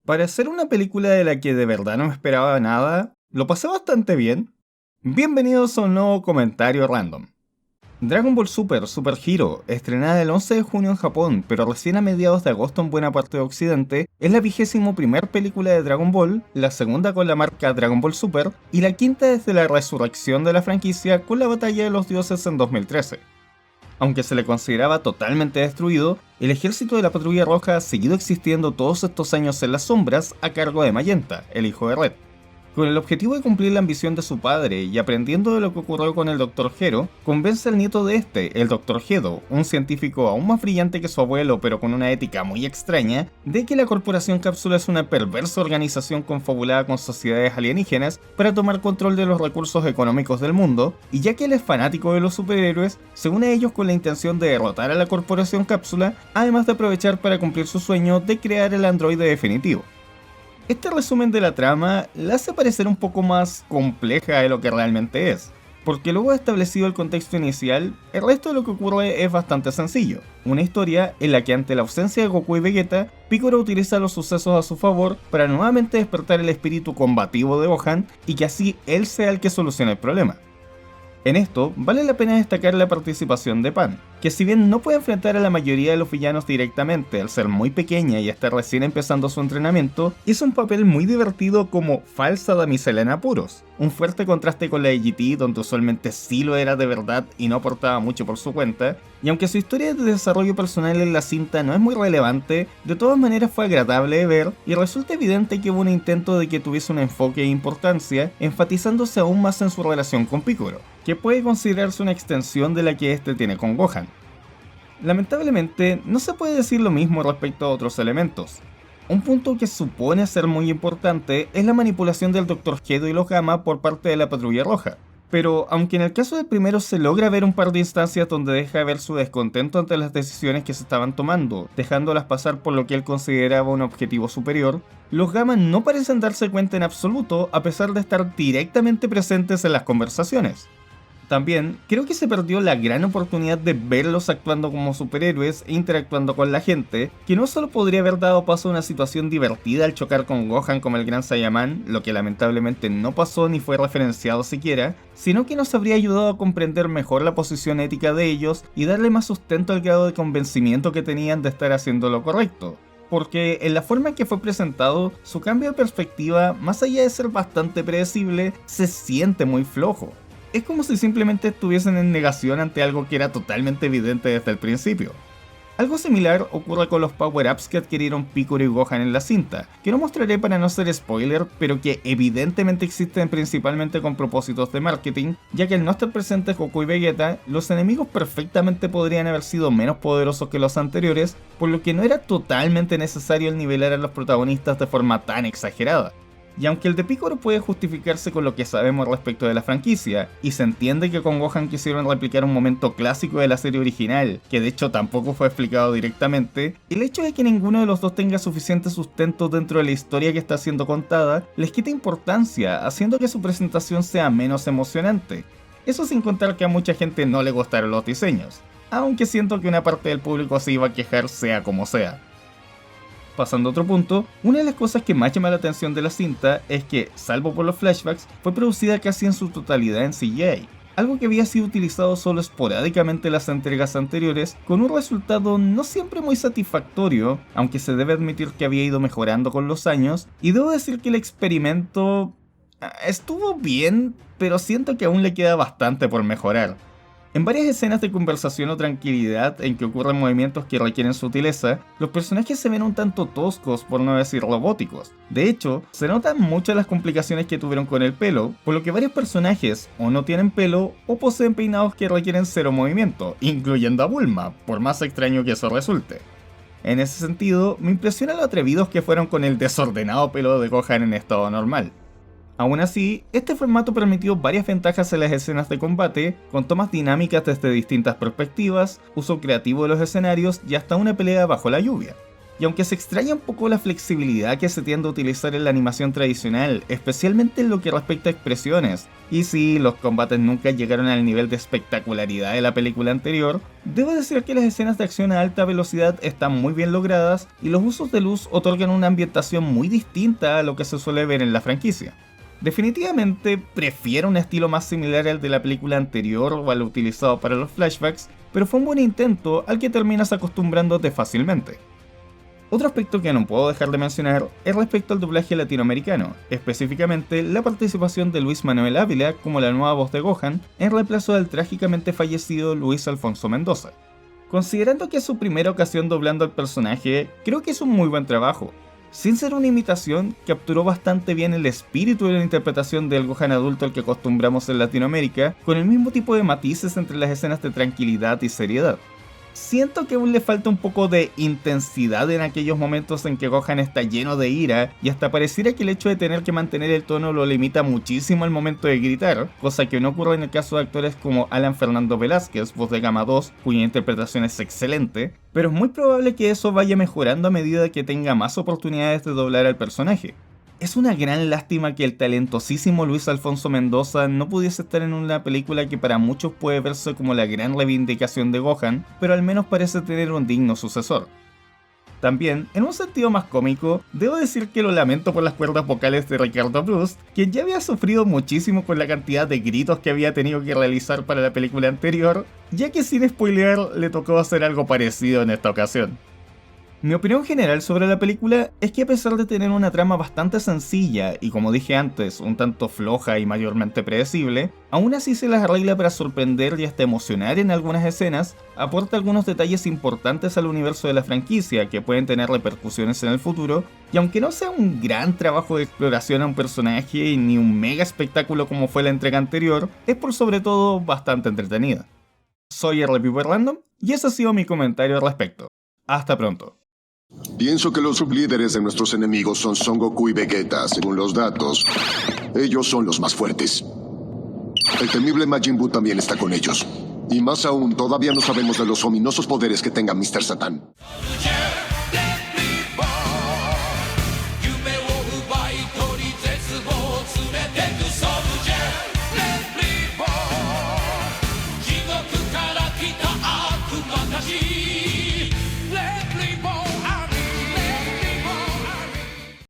Para hacer una película de la que de verdad no me esperaba nada, lo pasé bastante bien. Bienvenidos a un nuevo comentario random. Dragon Ball Super Super Hero, estrenada el 11 de junio en Japón, pero recién a mediados de agosto en buena parte de Occidente, es la 21ª película de Dragon Ball, la segunda con la marca Dragon Ball Super, y la quinta desde la resurrección de la franquicia con la Batalla de los Dioses en 2013. Aunque se le consideraba totalmente destruido, el ejército de la Patrulla Roja ha seguido existiendo todos estos años en las sombras a cargo de Mayenta, el hijo de Red. Con el objetivo de cumplir la ambición de su padre y aprendiendo de lo que ocurrió con el Dr. Gero, convence al nieto de este, el Dr. Gedo, un científico aún más brillante que su abuelo pero con una ética muy extraña, de que la Corporación Cápsula es una perversa organización confabulada con sociedades alienígenas para tomar control de los recursos económicos del mundo, y ya que él es fanático de los superhéroes, se une a ellos con la intención de derrotar a la Corporación Cápsula, además de aprovechar para cumplir su sueño de crear el androide definitivo. Este resumen de la trama la hace parecer un poco más compleja de lo que realmente es, porque luego de establecido el contexto inicial, el resto de lo que ocurre es bastante sencillo. Una historia en la que ante la ausencia de Goku y Vegeta, Piccolo utiliza los sucesos a su favor para nuevamente despertar el espíritu combativo de Gohan y que así él sea el que solucione el problema. En esto, vale la pena destacar la participación de Pan, que si bien no puede enfrentar a la mayoría de los villanos directamente al ser muy pequeña y estar recién empezando su entrenamiento, hizo un papel muy divertido como falsa damisela en apuros, un fuerte contraste con la de GT, donde usualmente sí lo era de verdad y no aportaba mucho por su cuenta, y aunque su historia de desarrollo personal en la cinta no es muy relevante, de todas maneras fue agradable de ver y resulta evidente que hubo un intento de que tuviese un enfoque e importancia, enfatizándose aún más en su relación con Piccolo, que puede considerarse una extensión de la que este tiene con Gohan. Lamentablemente, no se puede decir lo mismo respecto a otros elementos. Un punto que supone ser muy importante es la manipulación del Dr. Gedo y los Gamma por parte de la Patrulla Roja. Pero, aunque en el caso del primero se logra ver un par de instancias donde deja ver su descontento ante las decisiones que se estaban tomando, dejándolas pasar por lo que él consideraba un objetivo superior, los Gamma no parecen darse cuenta en absoluto a pesar de estar directamente presentes en las conversaciones. También, creo que se perdió la gran oportunidad de verlos actuando como superhéroes e interactuando con la gente, que no solo podría haber dado paso a una situación divertida al chocar con Gohan como el Gran Saiyaman, lo que lamentablemente no pasó ni fue referenciado siquiera, sino que nos habría ayudado a comprender mejor la posición ética de ellos y darle más sustento al grado de convencimiento que tenían de estar haciendo lo correcto. Porque en la forma en que fue presentado, su cambio de perspectiva, más allá de ser bastante predecible, se siente muy flojo. Es como si simplemente estuviesen en negación ante algo que era totalmente evidente desde el principio. Algo similar ocurre con los power-ups que adquirieron Piccolo y Gohan en la cinta, que no mostraré para no ser spoiler, pero que evidentemente existen principalmente con propósitos de marketing, ya que al no estar presentes Goku y Vegeta, los enemigos perfectamente podrían haber sido menos poderosos que los anteriores, por lo que no era totalmente necesario el nivelar a los protagonistas de forma tan exagerada. Y aunque el de Piccolo puede justificarse con lo que sabemos respecto de la franquicia, y se entiende que con Gohan quisieron replicar un momento clásico de la serie original, que de hecho tampoco fue explicado directamente, el hecho de que ninguno de los dos tenga suficiente sustento dentro de la historia que está siendo contada, les quita importancia, haciendo que su presentación sea menos emocionante. Eso sin contar que a mucha gente no le gustaron los diseños, aunque siento que una parte del público se iba a quejar sea como sea. Pasando a otro punto, una de las cosas que más llama la atención de la cinta es que, salvo por los flashbacks, fue producida casi en su totalidad en CGI, algo que había sido utilizado solo esporádicamente en las entregas anteriores, con un resultado no siempre muy satisfactorio, aunque se debe admitir que había ido mejorando con los años, y debo decir que el experimento estuvo bien, pero siento que aún le queda bastante por mejorar. En varias escenas de conversación o tranquilidad en que ocurren movimientos que requieren sutileza, los personajes se ven un tanto toscos, por no decir robóticos. De hecho, se notan muchas las complicaciones que tuvieron con el pelo, por lo que varios personajes o no tienen pelo o poseen peinados que requieren cero movimiento, incluyendo a Bulma, por más extraño que eso resulte. En ese sentido, me impresiona lo atrevidos que fueron con el desordenado pelo de Gohan en estado normal. Aún así, este formato permitió varias ventajas en las escenas de combate, con tomas dinámicas desde distintas perspectivas, uso creativo de los escenarios y hasta una pelea bajo la lluvia. Y aunque se extraña un poco la flexibilidad que se tiende a utilizar en la animación tradicional, especialmente en lo que respecta a expresiones, y sí, los combates nunca llegaron al nivel de espectacularidad de la película anterior, debo decir que las escenas de acción a alta velocidad están muy bien logradas y los usos de luz otorgan una ambientación muy distinta a lo que se suele ver en la franquicia. Definitivamente prefiero un estilo más similar al de la película anterior o al utilizado para los flashbacks, pero fue un buen intento al que terminas acostumbrándote fácilmente. Otro aspecto que no puedo dejar de mencionar es respecto al doblaje latinoamericano, específicamente la participación de Luis Manuel Ávila como la nueva voz de Gohan en reemplazo del trágicamente fallecido Luis Alfonso Mendoza. Considerando que es su primera ocasión doblando al personaje, creo que es un muy buen trabajo. Sin ser una imitación, capturó bastante bien el espíritu de la interpretación del Gohan adulto al que acostumbramos en Latinoamérica, con el mismo tipo de matices entre las escenas de tranquilidad y seriedad. Siento que aún le falta un poco de intensidad en aquellos momentos en que Gohan está lleno de ira, y hasta pareciera que el hecho de tener que mantener el tono lo limita muchísimo al momento de gritar, cosa que no ocurre en el caso de actores como Alan Fernando Velázquez, voz de Gama 2, cuya interpretación es excelente, pero es muy probable que eso vaya mejorando a medida que tenga más oportunidades de doblar al personaje. Es una gran lástima que el talentosísimo Luis Alfonso Mendoza no pudiese estar en una película que para muchos puede verse como la gran reivindicación de Gohan, pero al menos parece tener un digno sucesor. También, en un sentido más cómico, debo decir que lo lamento por las cuerdas vocales de Ricardo Proust, quien ya había sufrido muchísimo con la cantidad de gritos que había tenido que realizar para la película anterior, ya que sin spoilear le tocó hacer algo parecido en esta ocasión. Mi opinión general sobre la película es que a pesar de tener una trama bastante sencilla y como dije antes, un tanto floja y mayormente predecible, aún así se las arregla para sorprender y hasta emocionar en algunas escenas, aporta algunos detalles importantes al universo de la franquicia que pueden tener repercusiones en el futuro, y aunque no sea un gran trabajo de exploración a un personaje ni un mega espectáculo como fue la entrega anterior, es por sobre todo bastante entretenida. Soy RPP Random y ese ha sido mi comentario al respecto. Hasta pronto. Pienso que los sublíderes de nuestros enemigos son Son Goku y Vegeta, según los datos. Ellos son los más fuertes. El temible Majin Buu también está con ellos. Y más aún, todavía no sabemos de los ominosos poderes que tenga Mr. Satan.